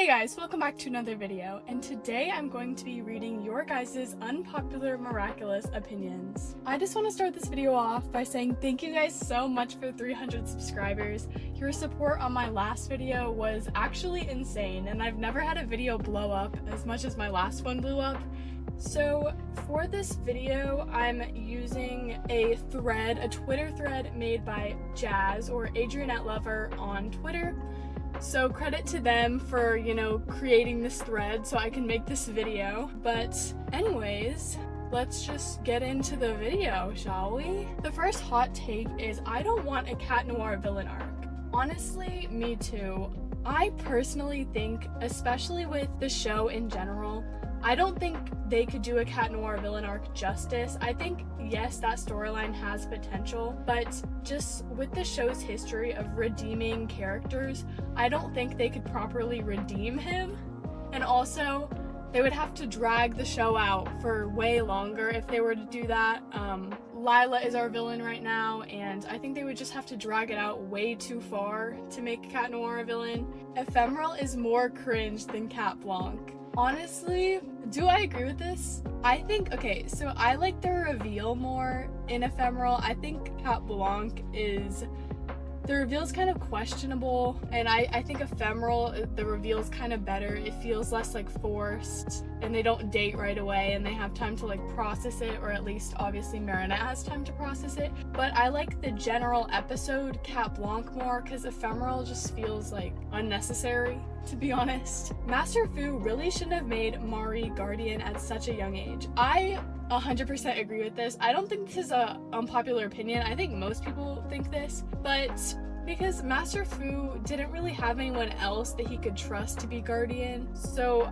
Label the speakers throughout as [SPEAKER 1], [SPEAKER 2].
[SPEAKER 1] Hey guys, welcome back to another video, and today I'm going to be reading your guys' unpopular Miraculous opinions. I just want to start this video off by saying thank you guys so much for 300 subscribers. Your support on my last video was actually insane, and I've never had a video blow up as much as my last one blew up. So for this video, I'm using a Twitter thread made by Jazz, or Adrianette Lover on Twitter. So credit to them for, creating this thread so I can make this video. But anyways, let's just get into the video, shall we? The first hot take is I don't want a cat noir villain arc. Honestly, me too. I personally think, especially with the show in general, I don't think they could do a cat noir villain arc justice. I think, yes, that storyline has potential, but just with the show's history of redeeming characters, I don't think they could properly redeem him. And also, they would have to drag the show out for way longer if they were to do that. Lila is our villain right now, and I think they would just have to drag it out way too far to make Cat Noir a villain. Ephemeral is more cringe than Cat Blanc. Honestly, do I agree with this? I think, okay, so I like the reveal more in Ephemeral. I think Cat Blanc the reveal's kind of questionable, and I think Ephemeral, the reveal's kind of better. It feels less like forced, and they don't date right away, and they have time to process it, or at least obviously Marinette has time to process it. But I like the general episode Cat Blanc more, because Ephemeral just feels unnecessary, to be honest. Master Fu really shouldn't have made Mari Guardian at such a young age. I 100% agree with this. I don't think this is a unpopular opinion. I think most people think this, but because Master Fu didn't really have anyone else that he could trust to be Guardian, so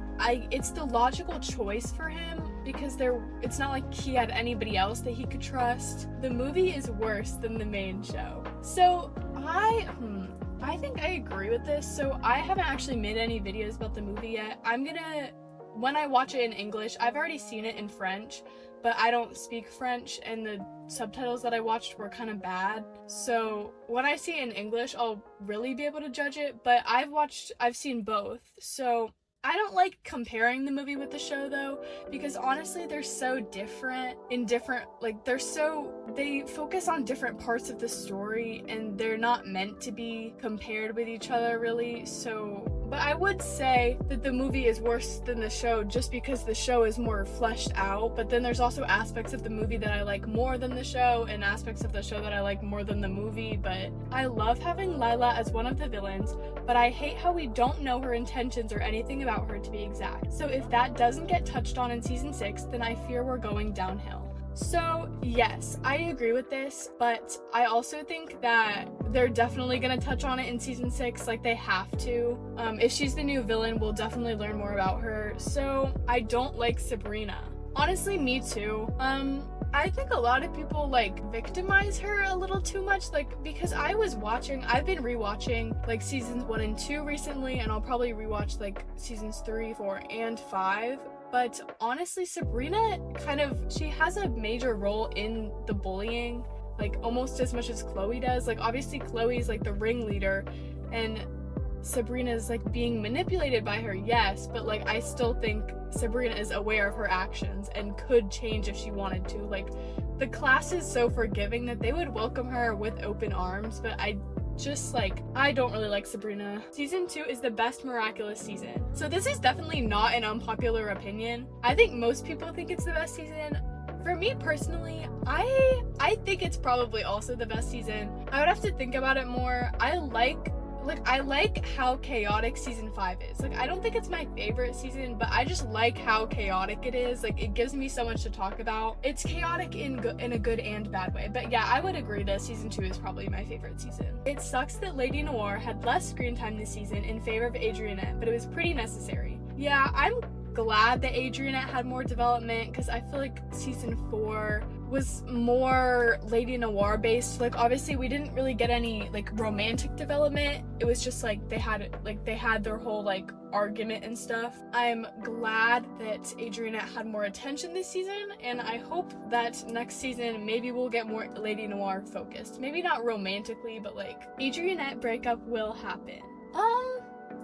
[SPEAKER 1] it's the logical choice for him, because it's not like he had anybody else that he could trust. The movie is worse than the main show. So I think I agree with this. So I haven't actually made any videos about the movie yet. When I watch it in English, I've already seen it in French, but I don't speak French, and the subtitles that I watched were kind of bad. So when I see it in English, I'll really be able to judge it, but I've seen both. So I don't like comparing the movie with the show though, because honestly they're so different in different, they focus on different parts of the story, and they're not meant to be compared with each other really. But I would say that the movie is worse than the show just because the show is more fleshed out, but then there's also aspects of the movie that I like more than the show, and aspects of the show that I like more than the movie. But I love having Lila as one of the villains, but I hate how we don't know her intentions or anything about her, to be exact. So if that doesn't get touched on in season 6, then I fear we're going downhill. So yes, I agree with this, but I also think that they're definitely gonna touch on it in season 6, they have to. If she's the new villain, we'll definitely learn more about her. So I don't like Sabrina. Honestly, me too. I think a lot of people victimize her a little too much, because I've been rewatching seasons 1 and 2 recently, and I'll probably rewatch seasons 3, 4, and 5. But honestly, Sabrina she has a major role in the bullying, almost as much as Chloe does. Obviously Chloe's the ringleader, and Sabrina's being manipulated by her, yes, but I still think Sabrina is aware of her actions and could change if she wanted to. The class is so forgiving that they would welcome her with open arms, but I don't really like Sabrina. Season 2 is the best Miraculous season. So this is definitely not an unpopular opinion. I think most people think it's the best season. For me personally, I think it's probably also the best season. I would have to think about it more. I like how chaotic season 5 is. I don't think it's my favorite season, but I just like how chaotic it is. It gives me so much to talk about. It's chaotic in a good and bad way. But yeah, I would agree that season 2 is probably my favorite season. It sucks that Lady Noir had less screen time this season in favor of Adrianette, but it was pretty necessary. Yeah, I'm glad that Adrianette had more development, because I feel like season 4 was more Lady Noir based. Obviously we didn't really get any romantic development. It was just they had their whole argument and stuff. I'm glad that Adrianette had more attention this season, and I hope that next season maybe we'll get more Lady Noir focused. Maybe not romantically, but Adrianette breakup will happen.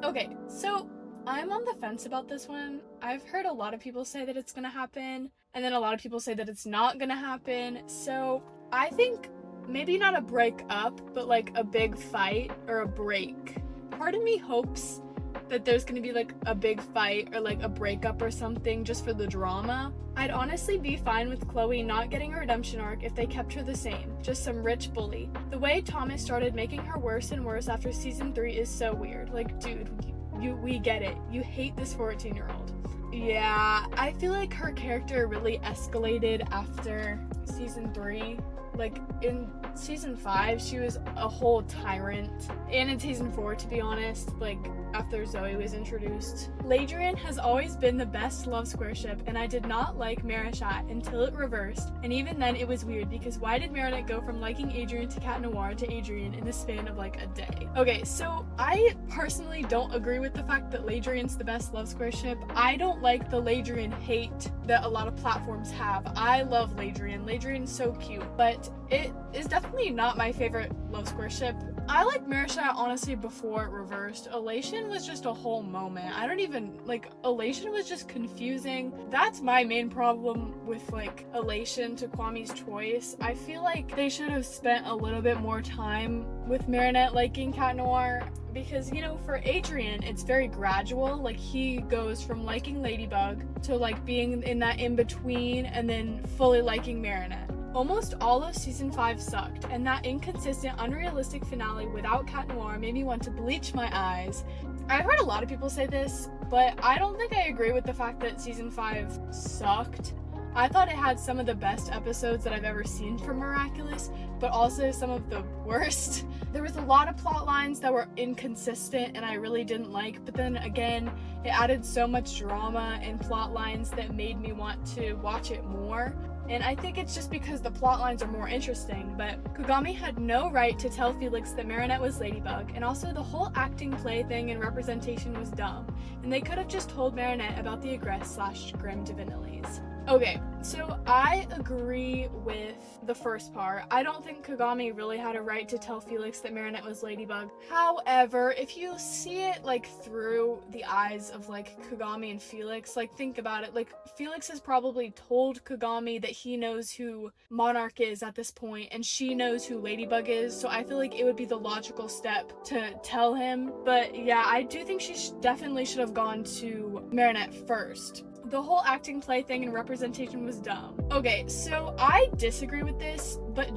[SPEAKER 1] Okay, so I'm on the fence about this one. I've heard a lot of people say that it's gonna happen, and then a lot of people say that it's not gonna happen. So I think maybe not a break up, but like a big fight or a break. Part of me hopes that there's gonna be like a big fight or like a breakup or something just for the drama. I'd honestly be fine with Chloe not getting a redemption arc if they kept her the same, just some rich bully. The way Thomas started making her worse and worse after season 3 is so weird. Like, dude, we get it. You hate this 14-year-old. Yeah, I feel like her character really escalated after season 3. Like, in season 5, she was a whole tyrant. And in season 4, to be honest, like, after Zoe was introduced. Ladrian has always been the best love square ship, and I did not like Marichat until it reversed. And even then, it was weird, because why did Marinette go from liking Adrian to Cat Noir to Adrian in the span of, like, a day? Okay, so I personally don't agree with the fact that Ladrian's the best love square ship. I don't like the Ladrian hate that a lot of platforms have. I love Ladrian. Ladrian's so cute, but it is definitely not my favorite love square ship. I like Marichat honestly before it reversed. Elation was just a whole moment. I don't even, like, Elation was just confusing. That's my main problem with, like, Elation to Kwame's choice. I feel like they should have spent a little bit more time with Marinette liking Cat Noir, because, you know, for Adrian, it's very gradual. Like, he goes from liking Ladybug to, like, being in that in-between and then fully liking Marinette. Almost all of season 5 sucked, and that inconsistent, unrealistic finale without Cat Noir made me want to bleach my eyes. I've heard a lot of people say this, but I don't think I agree with the fact that season 5 sucked. I thought it had some of the best episodes that I've ever seen from Miraculous, but also some of the worst. There was a lot of plot lines that were inconsistent and I really didn't like, but then again, it added so much drama and plot lines that made me want to watch it more. And I think it's just because the plot lines are more interesting, but Kagami had no right to tell Felix that Marinette was Ladybug, and also the whole acting play thing and representation was dumb, and they could have just told Marinette about the aggress/grim divinilies. Okay, so I agree with the first part. I don't think Kagami really had a right to tell Felix that Marinette was Ladybug. However, if you see it, like, through the eyes of, like, Kagami and Felix, like, think about it. Like, Felix has probably told Kagami that he knows who Monarch is at this point, and she knows who Ladybug is, so I feel like it would be the logical step to tell him. But yeah, I do think she definitely should have gone to Marinette first. The whole acting play thing and representation was dumb. Okay, so I disagree with this, but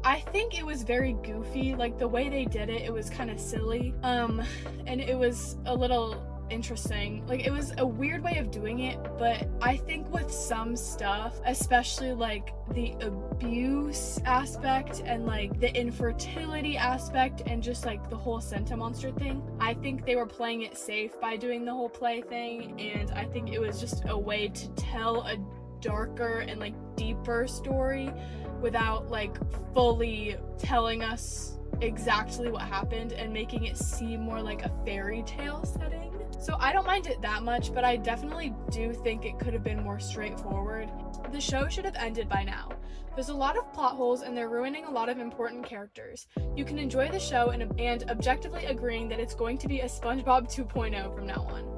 [SPEAKER 1] I think it was very goofy. Like, the way they did it, it was kind of silly. And it was a little interesting. Like, it was a weird way of doing it, but I think with some stuff, especially like the abuse aspect and like the infertility aspect and just like the whole Senta monster thing, I think they were playing it safe by doing the whole play thing, and I think it was just a way to tell a darker and like deeper story without like fully telling us exactly what happened and making it seem more like a fairy tale setting. So I don't mind it that much, but I definitely do think it could have been more straightforward. The show should have ended by now. There's a lot of plot holes and they're ruining a lot of important characters. You can enjoy the show and objectively agreeing that it's going to be a SpongeBob 2.0 from now on.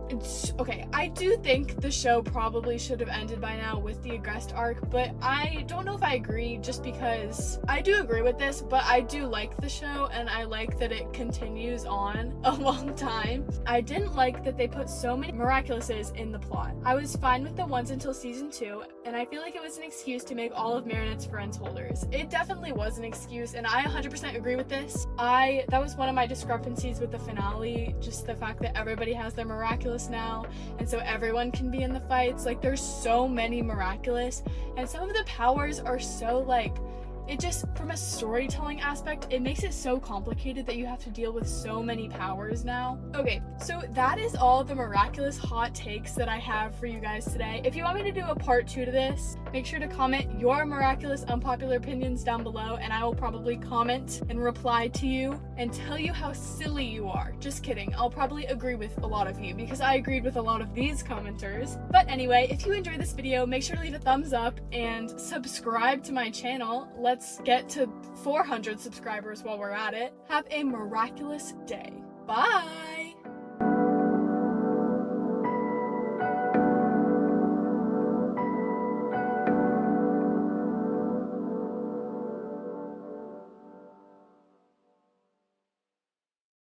[SPEAKER 1] Okay, I do think the show probably should have ended by now with the Agrest arc, but I don't know if I agree, just because I do agree with this, but I do like the show and I like that it continues on a long time. I didn't like that they put so many Miraculouses in the plot. I was fine with the ones until season 2, and I feel like it was an excuse to make all of Marinette's friends holders. It definitely was an excuse, and I 100% agree with this. That was one of my discrepancies with the finale, just the fact that everybody has their Miraculous now, and so everyone can be in the fights. Like, there's so many Miraculous, and some of the powers are so like, it just, from a storytelling aspect, it makes it so complicated that you have to deal with so many powers now. Okay, so that is all the Miraculous hot takes that I have for you guys today. If you want me to do a part 2 to this, make sure to comment your Miraculous unpopular opinions down below, and I will probably comment and reply to you and tell you how silly you are. Just kidding, I'll probably agree with a lot of you because I agreed with a lot of these commenters. But anyway, if you enjoyed this video, make sure to leave a thumbs up and subscribe to my channel. Let's get to 400 subscribers while we're at it. Have a miraculous day. Bye!